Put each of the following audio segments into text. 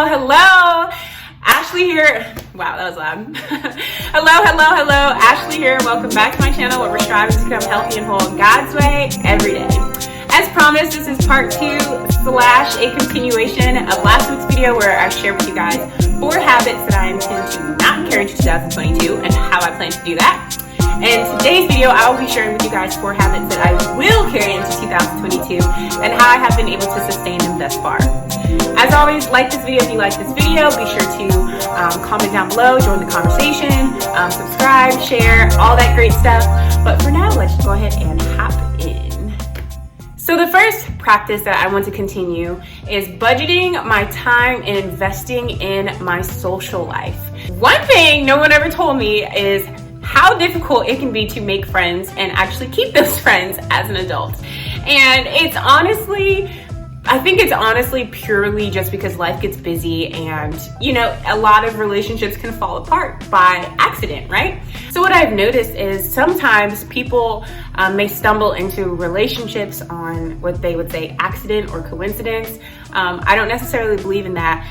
Hello. Ashli here. Wow, that was loud. Hello. Ashli here. Welcome back to my channel where we're striving to become healthy and whole in God's way every day. As promised, this is part 2 / a continuation of last week's video where I shared with you guys 4 habits that I intend to not carry into 2022 and how I plan to do that. In today's video, I will be sharing with you guys 4 habits that I will carry into 2022 and how I have been able to sustain them thus far. As always, like this video if you like this video. Be sure to comment down below, join the conversation, subscribe, share, all that great stuff. But for now, let's go ahead and hop in. So the first practice that I want to continue is budgeting my time and investing in my social life. One thing no one ever told me is how difficult it can be to make friends and actually keep those friends as an adult. And I think it's honestly purely just because life gets busy and, a lot of relationships can fall apart by accident, right? So what I've noticed is sometimes people may stumble into relationships on what they would say accident or coincidence. I don't necessarily believe in that.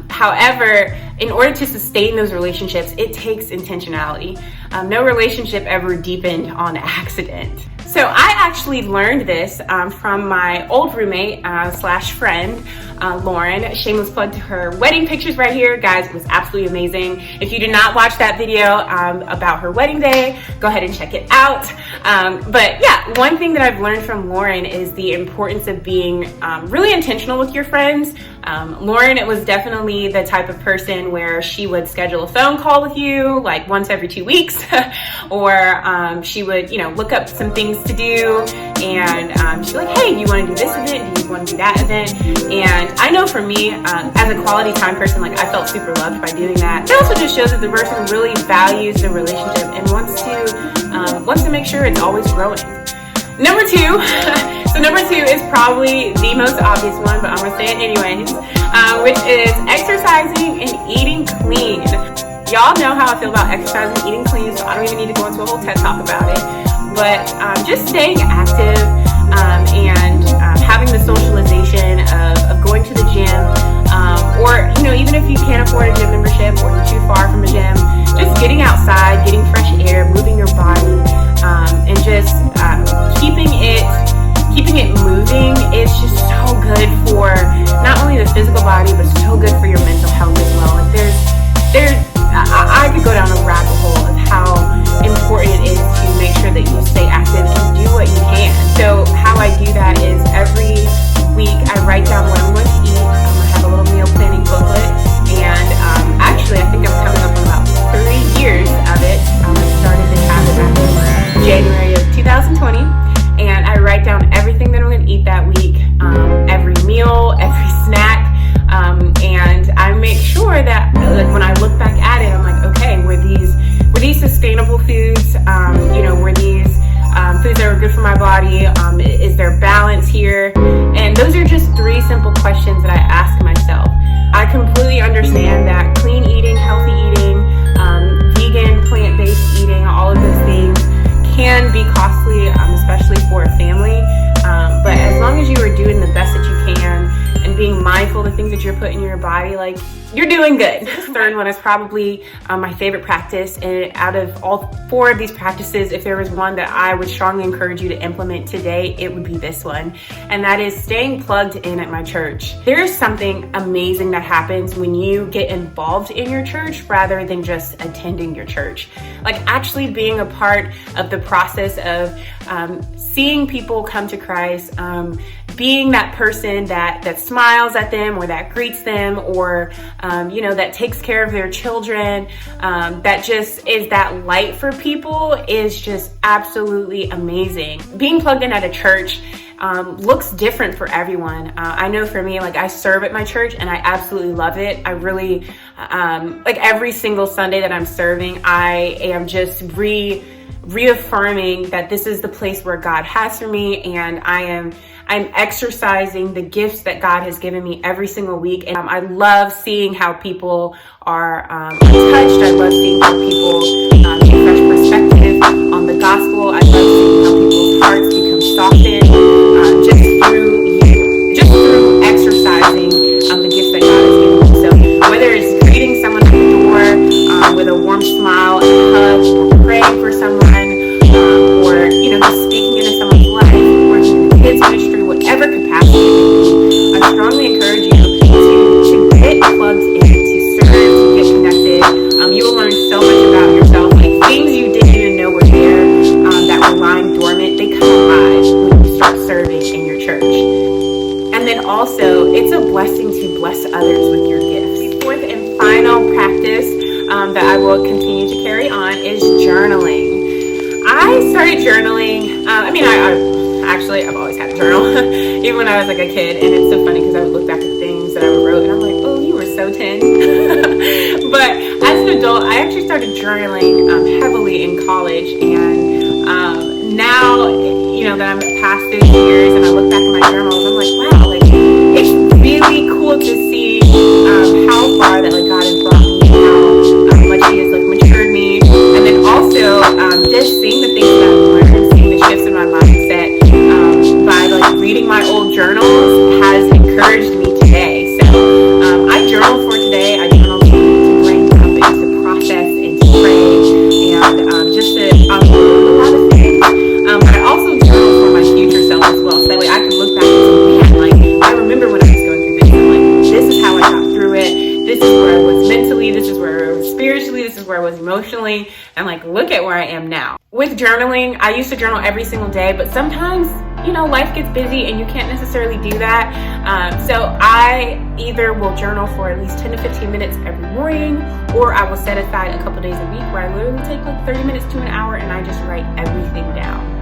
However, in order to sustain those relationships, it takes intentionality. No relationship ever deepened on accident. So I actually learned this from my old roommate / friend, Lauren. Shameless plug to her wedding pictures right here. Guys, it was absolutely amazing. If you did not watch that video about her wedding day, go ahead and check it out. But yeah, one thing that I've learned from Lauren is the importance of being really intentional with your friends. Lauren was definitely the type of person where she would schedule a phone call with you like once every 2 weeks, or she would, look up some things to do, and she'd be like, hey, do you want to do this event? Do you want to do that event? And I know for me, as a quality time person, I felt super loved by doing that. It also just shows that the person really values the relationship and wants to make sure it's always growing. Number 2, so number 2 is probably the most obvious one, but I'm gonna say it anyways, which is exercising and eating clean. Y'all know how I feel about exercising and eating clean, so I don't even need to go into a whole TED talk about it. But just staying active and having the socialization of going to the gym, or even if you can't afford a gym membership or you're too far from a gym, just getting outside, getting fresh air, moving your body, and just keeping it moving is just so good for not only the physical body, but so good for your mental health as well. I could go down a rabbit hole of how important it is to make sure that you stay active and do what you can. So how I do that is every week I write down what I'm going to eat. I have a little meal planning booklet, and actually I think I'm coming up on about 3 years of it. I started this habit back in January of 2020, and I write down everything that I'm going to eat that week, every meal, every snack, and I make sure that when I look back at it, I'm like, okay, were these sustainable foods? Were these foods that were good for my body? Is there balance here? And those are just 3 simple questions that I ask myself. I completely understand that clean eating, healthy eating, vegan, plant-based eating, all of those things can be costly, especially for a family. But as long as you are doing the best that you can and being mindful of the things that you're putting in your body, you're doing good. This third one is probably my favorite practice. And out of all 4 of these practices, if there was one that I would strongly encourage you to implement today, it would be this one. And that is staying plugged in at my church. There is something amazing that happens when you get involved in your church rather than just attending your church. Actually being a part of the process of seeing people come to Christ, being that person that smiles at them or that greets them or, that takes care of their children, that just is that light for people is just absolutely amazing. Being plugged in at a church looks different for everyone. I know for me, I serve at my church and I absolutely love it. I really, every single Sunday that I'm serving, I am just reaffirming that this is the place where God has for me, and I'm exercising the gifts that God has given me every single week. And I love seeing how people are touched. I love seeing how people take fresh perspective on the gospel. I love seeing how people's hearts become softened. also, it's a blessing to bless others with your gifts. The fourth and final practice that I will continue to carry on is journaling. I started journaling, I've always had a journal, even when I was like a kid, and it's so funny because I would look back at things that I wrote and I'm like, oh, you were so 10. But as an adult, I actually started journaling heavily in college, and now, that I'm past those years and I look back at my journals, I'm like, wow, like, it's really cool to see how far that like God has brought me, how much He has like matured me, and then also just seeing the things that I've learned, seeing the shifts in my mindset by like reading my old journals has encouraged me today. So I journal for today. I journal to bring something to process and to pray and just to unlearn a lot of things. But I also journal for my future self as well, so that way I can look back and say, man, like I remember when I was going through this, and like this is how I got through it. This is where I was mentally. This is where I was spiritually. This is where I was emotionally, and like look at where I am now. With journaling, I used to journal every single day, but sometimes life gets busy and you can't necessarily do that. So I either will journal for at least 10 to 15 minutes every morning, or I will set aside a couple days a week where I literally take like 30 minutes to an hour and I just write everything down.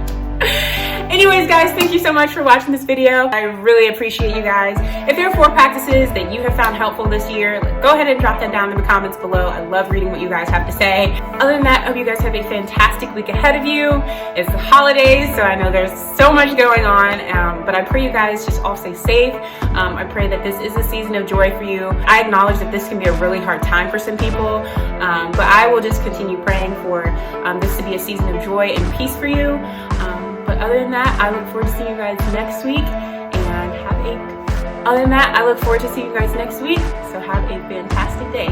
Anyways, guys, thank you so much for watching this video. I really appreciate you guys. If there are 4 practices that you have found helpful this year, go ahead and drop that down in the comments below. I love reading what you guys have to say. Other than that, I hope you guys have a fantastic week ahead of you. It's the holidays, so I know there's so much going on, but I pray you guys just all stay safe. I pray that this is a season of joy for you. I acknowledge that this can be a really hard time for some people, but I will just continue praying for this to be a season of joy and peace for you. But other than that, I look forward to seeing you guys next week, so have a fantastic day.